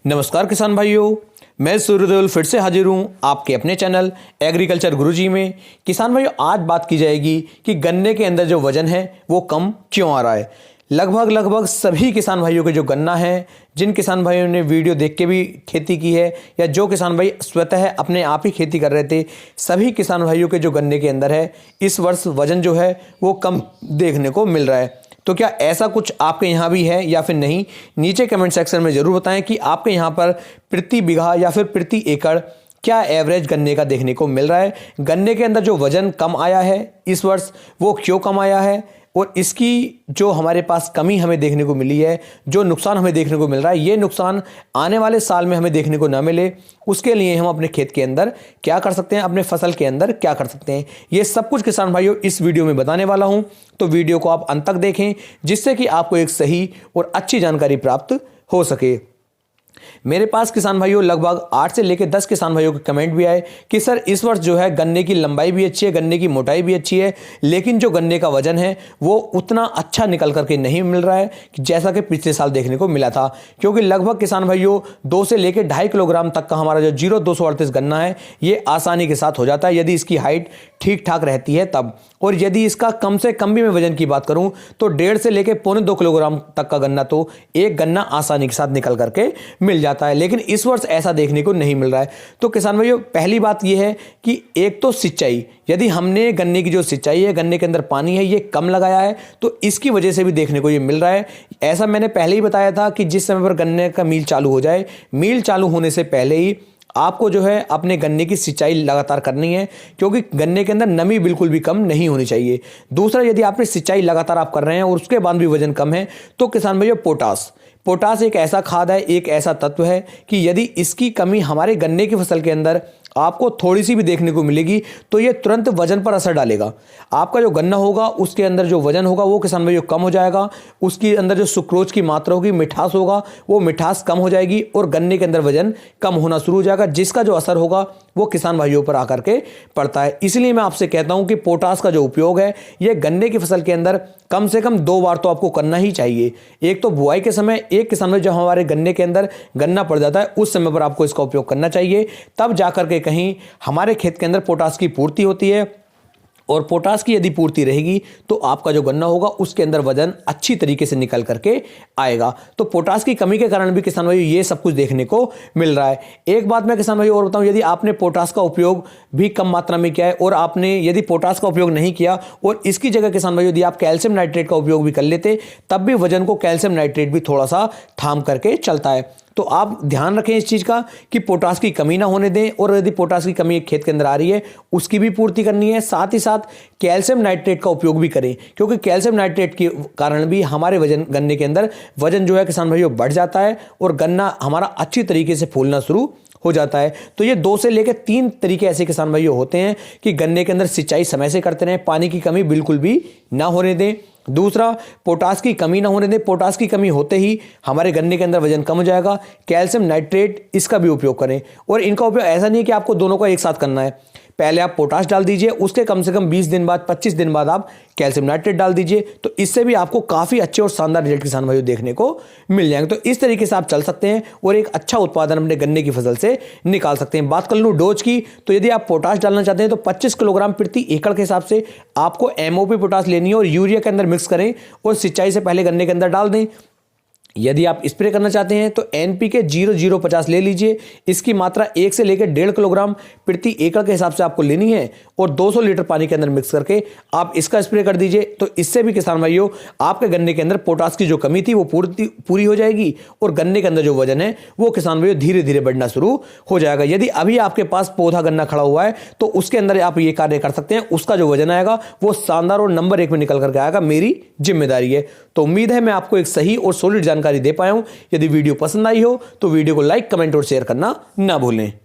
नमस्कार किसान भाइयों, मैं सूर्यदेवल फिर से हाजिर हूँ आपके अपने चैनल एग्रीकल्चर गुरुजी में। किसान भाइयों, आज बात की जाएगी कि गन्ने के अंदर जो वजन है वो कम क्यों आ रहा है। लगभग सभी किसान भाइयों के जो गन्ना है, जिन किसान भाइयों ने वीडियो देख के भी खेती की है या जो किसान भाई स्वतः अपने आप ही खेती कर रहे थे, सभी किसान भाइयों के जो गन्ने के अंदर है इस वर्ष वजन जो है वो कम देखने को मिल रहा है। तो क्या ऐसा कुछ आपके यहाँ भी है या फिर नहीं, नीचे कमेंट सेक्शन में ज़रूर बताएं कि आपके यहाँ पर प्रति बीघा या फिर प्रति एकड़ क्या एवरेज गन्ने का देखने को मिल रहा है। गन्ने के अंदर जो वजन कम आया है इस वर्ष वो क्यों कम आया है, और इसकी जो हमारे पास कमी हमें देखने को मिली है, जो नुकसान हमें देखने को मिल रहा है, ये नुकसान आने वाले साल में हमें देखने को ना मिले, उसके लिए हम अपने खेत के अंदर क्या कर सकते हैं, अपने फसल के अंदर क्या कर सकते हैं, ये सब कुछ किसान भाइयों इस वीडियो में बताने वाला हूं। तो वीडियो को आप अंत तक देखें जिससे कि आपको एक सही और अच्छी जानकारी प्राप्त हो सके। मेरे पास किसान भाइयों लगभग 8 से लेकर 10 किसान भाइयों के कमेंट भी आए कि सर इस वर्ष जो है गन्ने की लंबाई भी अच्छी है, गन्ने की मोटाई भी अच्छी है, लेकिन जो गन्ने का वजन है वो उतना अच्छा निकल करके नहीं मिल रहा है जैसा कि पिछले साल देखने को मिला था। क्योंकि लगभग किसान भाइयों 2 से लेकर 2.5 किलोग्राम तक का हमारा जो 0238 गन्ना है ये आसानी के साथ हो जाता है यदि इसकी हाइट ठीक ठाक रहती है तब। और यदि इसका कम से कम भी मैं वजन की बात करूं तो 1.5 से लेकर 1.25 किलोग्राम तक का गन्ना तो एक गन्ना आसानी के साथ निकल करके मिल जाता है, लेकिन इस वर्ष ऐसा देखने को नहीं मिल रहा है। तो किसान भाइयों, पहली बात यह है कि एक तो सिंचाई, यदि हमने गन्ने की जो सिंचाई है, गन्ने के अंदर पानी है, ये कम लगाया है तो इसकी वजह से भी देखने को ये मिल रहा है। ऐसा मैंने पहले ही बताया था कि जिस समय पर गन्ने का मील चालू हो जाए, मील चालू होने से पहले ही आपको जो है अपने गन्ने की सिंचाई लगातार करनी है, क्योंकि गन्ने के अंदर नमी बिल्कुल भी कम नहीं होनी चाहिए। दूसरा, यदि आपने सिंचाई लगातार आप कर रहे हैं और उसके बाद भी वजन कम है तो किसान भाइयों पोटास एक ऐसा खाद है, एक ऐसा तत्व है कि यदि इसकी कमी हमारे गन्ने की फसल के अंदर आपको थोड़ी सी भी देखने को मिलेगी तो ये तुरंत वजन पर असर डालेगा। आपका जो गन्ना होगा उसके अंदर जो वजन होगा वो किसान भाइयों कम हो जाएगा, उसके अंदर जो सुक्रोज की मात्रा होगी, मिठास होगा, वो मिठास कम हो जाएगी और गन्ने के अंदर वजन कम होना शुरू हो जाएगा, जिसका जो असर होगा वो किसान भाइयों पर आकर के पड़ता है। इसलिए मैं आपसे कहता हूं कि पोटास का जो उपयोग है ये गन्ने की फसल के अंदर कम से कम 2 बार तो आपको करना ही चाहिए। एक तो बुआई के समय, एक किसान भाई जब हमारे गन्ने के अंदर गन्ना पड़ जाता है उस समय पर आपको इसका उपयोग करना चाहिए, तब जाकर के कहीं हमारे खेत के अंदर पोटास की पूर्ति होती है। और पोटास की यदि पूर्ति रहेगी तो आपका जो गन्ना होगा उसके अंदर वजन अच्छी तरीके से निकल करके आएगा। तो पोटास की कमी के कारण भी किसान भाइयों ये सब कुछ देखने को मिल रहा है। एक बात मैं किसान भाइयों और बताऊं, यदि आपने पोटास का उपयोग भी कम मात्रा में किया है और आपने यदि पोटास का उपयोग नहीं किया और इसकी जगह किसान भाइयों यदि आप कैल्शियम नाइट्रेट का उपयोग भी कर लेते तब भी वजन को कैल्शियम नाइट्रेट भी थोड़ा सा थाम करके चलता है। तो आप ध्यान रखें इस चीज़ का कि पोटास की कमी ना होने दें, और यदि पोटास की कमी एक खेत के अंदर आ रही है उसकी भी पूर्ति करनी है। साथ ही साथ कैल्शियम नाइट्रेट का उपयोग भी करें, क्योंकि कैल्शियम नाइट्रेट के कारण भी हमारे गन्ने के अंदर वजन जो है किसान भाइयों बढ़ जाता है और गन्ना हमारा अच्छी तरीके से फूलना शुरू हो जाता है। तो ये 2 से लेकर 3 तरीके ऐसे किसान भाइयों होते हैं कि गन्ने के अंदर सिंचाई समय से करते रहें, पानी की कमी बिल्कुल भी ना होने दें। दूसरा, पोटास की कमी ना होने दें, पोटास की कमी होते ही हमारे गन्ने के अंदर वजन कम हो जाएगा। कैल्शियम नाइट्रेट इसका भी उपयोग करें, और इनका उपयोग ऐसा नहीं है कि आपको दोनों का एक साथ करना है। पहले आप पोटास डाल दीजिए, उसके कम से कम 20 दिन बाद, 25 दिन बाद आप कैल्शियम नाइट्रेट डाल दीजिए, तो इससे भी आपको काफ़ी अच्छे और शानदार रिजल्ट किसान भाइयों देखने को मिल जाएंगे। तो इस तरीके से आप चल सकते हैं और एक अच्छा उत्पादन अपने गन्ने की फसल से निकाल सकते हैं। बात कर लूँ डोज की, तो यदि आप पोटास डालना चाहते हैं तो 25 किलोग्राम प्रति एकड़ के हिसाब से आपको MOP पोटास लेनी है और यूरिया के अंदर मिक्स करें और सिंचाई से पहले गन्ने के अंदर डाल दें। यदि आप स्प्रे करना चाहते हैं तो NPK 0050 ले लीजिए, इसकी मात्रा 1 से लेकर 1.5 किलोग्राम प्रति एकड़ के हिसाब से आपको लेनी है और 200 लीटर पानी के अंदर मिक्स करके आप इसका स्प्रे कर दीजिए। तो इससे भी किसान भाइयों आपके गन्ने के अंदर पोटास की जो कमी थी वो पूरी हो जाएगी और गन्ने के अंदर जो वजन है वो किसान भाइयों धीरे धीरे बढ़ना शुरू हो जाएगा। यदि अभी आपके पास पौधा गन्ना खड़ा हुआ है तो उसके अंदर आप ये कार्य कर सकते हैं, उसका जो वजन आएगा वो शानदार और नंबर 1 में निकल करके आएगा, मेरी जिम्मेदारी है। तो उम्मीद है मैं आपको एक सही और सॉलिड जानकारी दे पाया हूं। यदि वीडियो पसंद आई हो तो वीडियो को लाइक, कमेंट और शेयर करना ना भूलें।